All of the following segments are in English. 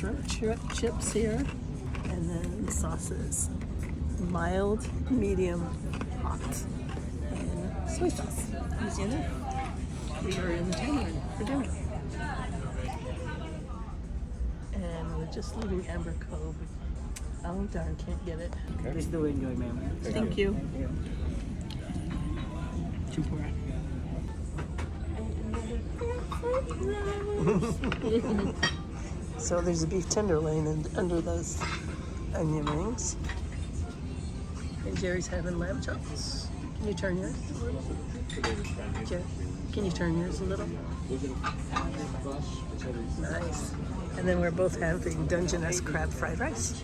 shrimp chips here, and then the sauces. Mild, medium, hot, and soy sauce. Easy enough. We are in the Tamarind for dinner. And we're just leaving Amber Cove. Oh darn, can't get it. Please do enjoy, ma'am. Thank you. So there's a beef tenderloin under those onion rings. And Jerry's having lamb chops. Can you turn yours a little? Jerry, can you turn yours a little? Nice. And then we're both having Dungeness crab fried rice.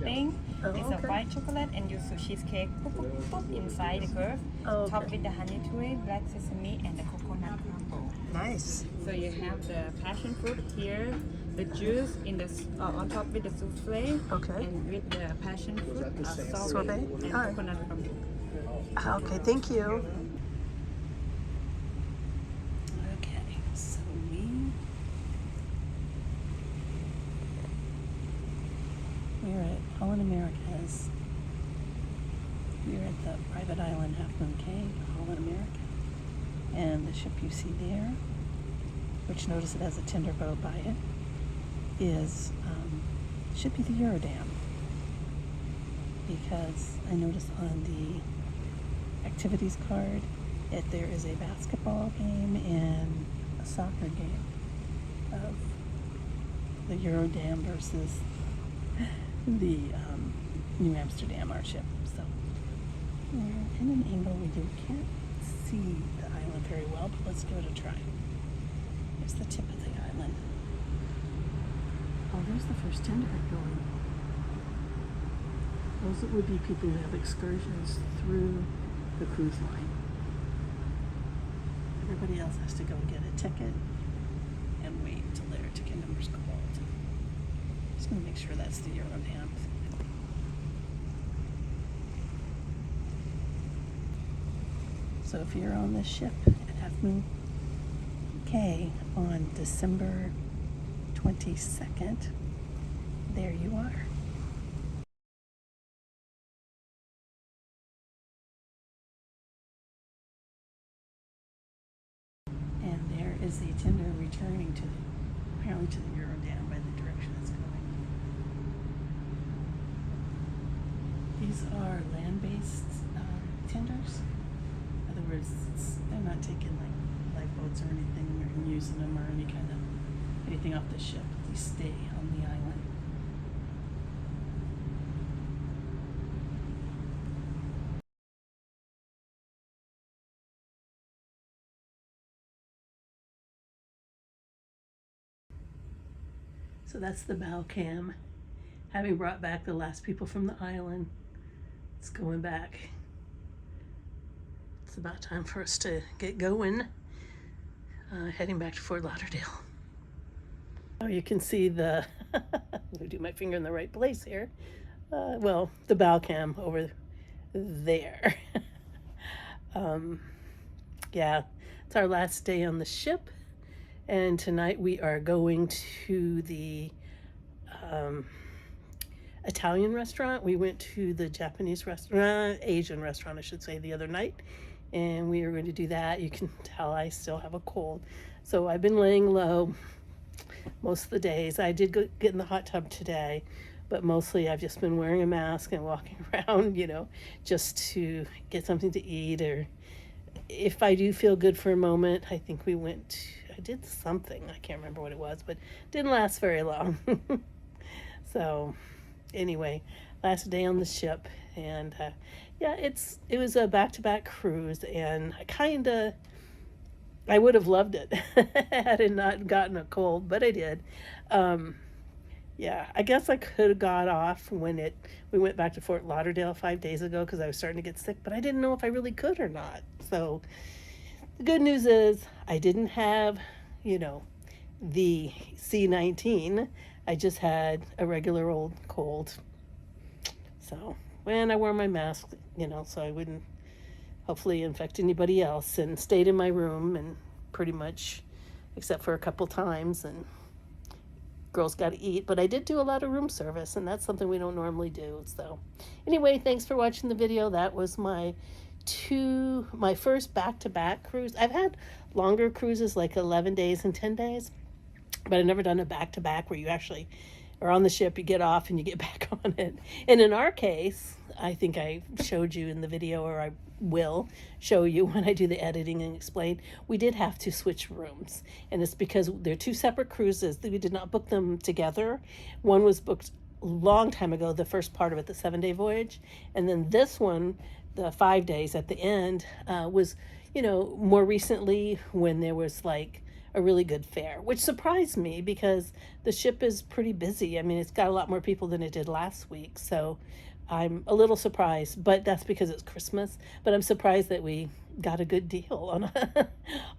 Thing. Oh, It's okay. a white chocolate and use cheesecake inside the curve. Oh, Topped okay. with the honey tui, black sesame, and the coconut crumble. Nice. So you have the passion fruit here, the juice in the on top with the souffle, Okay. and with the passion fruit, sorbet, Sorbet? and All right. coconut crumble. Okay, thank you. Okay, so we're at HAL Americas. We're at the private island Half Moon Cay, HAL America. And the ship you see there, which notice it has a tender boat by it, is should be the Eurodam. Because I noticed on the activities card that there is a basketball game and a soccer game of the Eurodam versus the Nieuw Amsterdam, our ship. So we're in an angle we can't see the island very well, but let's give it a try. Here's the tip of the island. Oh, there's the first tender going. Those would be people who have excursions through the cruise line. Everybody else has to go get a ticket and wait until their ticket number's called. Just gonna make sure that's the Eurodam. So if you're on this ship at Half Moon Cay on December 22nd, there you are. And there is the tender returning to apparently to the Eurodam by the direction it's going. These are land-based tenders. In other words, they're not taking like lifeboats or anything or using them or anything off the ship. They stay on the island. So that's the bow cam. Having brought back the last people from the island, it's going back. It's about time for us to get going, heading back to Fort Lauderdale. Oh, you can see the, I'm gonna do my finger in the right place here. Well, the bow cam over there. Yeah, it's our last day on the ship. And tonight we are going to the Italian restaurant. We went to the Japanese restaurant, Asian restaurant, I should say, the other night. And we are going to do that. You can tell I still have a cold. So I've been laying low most of the days. I did get in the hot tub today, but mostly I've just been wearing a mask and walking around, you know, just to get something to eat. Or if I do feel good for a moment, I think I did something. I can't remember what it was, but it didn't last very long. So anyway, last day on the ship. And yeah, it was a back-to-back cruise, and I would have loved it had it not gotten a cold, but I did. Yeah, I guess I could have got off when we went back to Fort Lauderdale 5 days ago because I was starting to get sick, but I didn't know if I really could or not. So the good news is I didn't have, you know, the C19. I just had a regular old cold. So when I wore my mask, you know, so I wouldn't hopefully infect anybody else, and stayed in my room and pretty much, except for a couple times, and girls got to eat, but I did do a lot of room service, and that's something we don't normally do. So anyway, thanks for watching the video. That was my first back-to-back cruise. I've had longer cruises like 11 days and 10 days, but I've never done a back-to-back where you actually are on the ship, you get off and you get back on it. And in our case, I think I showed you in the video, or I will show you when I do the editing and explain, we did have to switch rooms. And it's because they're two separate cruises. We did not book them together. One was booked a long time ago, the first part of it, the 7-day voyage. And then this one, the 5 days at the end, was, you know, more recently when there was like a really good fare, which surprised me because the ship is pretty busy. I mean, it's got a lot more people than it did last week. So I'm a little surprised, but that's because it's Christmas. But I'm surprised that we got a good deal on a,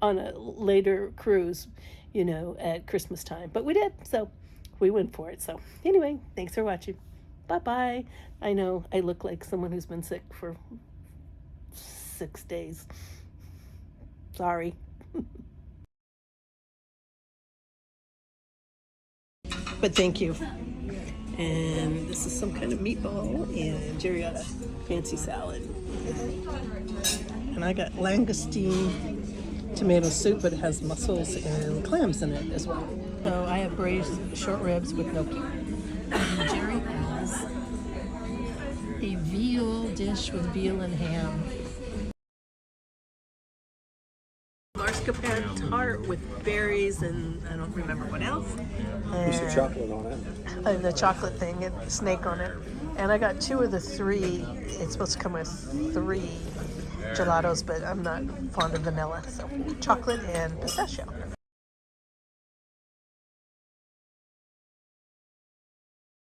on a later cruise, you know, at Christmas time. But we did, so we went for it. So anyway, thanks for watching. Bye-bye. I know I look like someone who's been sick for 6 days. Sorry. But thank you. And this is some kind of meatball, and Jerry got a fancy salad. And I got langoustine tomato soup, but it has mussels and clams in it as well. So I have braised short ribs with gnocchi. And Jerry has a veal dish with veal and ham. Marzipan tart with berries and I don't remember what else. Piece of chocolate on it. The chocolate thing, and snake on it. And I got 2 of the 3. It's supposed to come with 3 gelatos, but I'm not fond of vanilla. So chocolate and pistachio.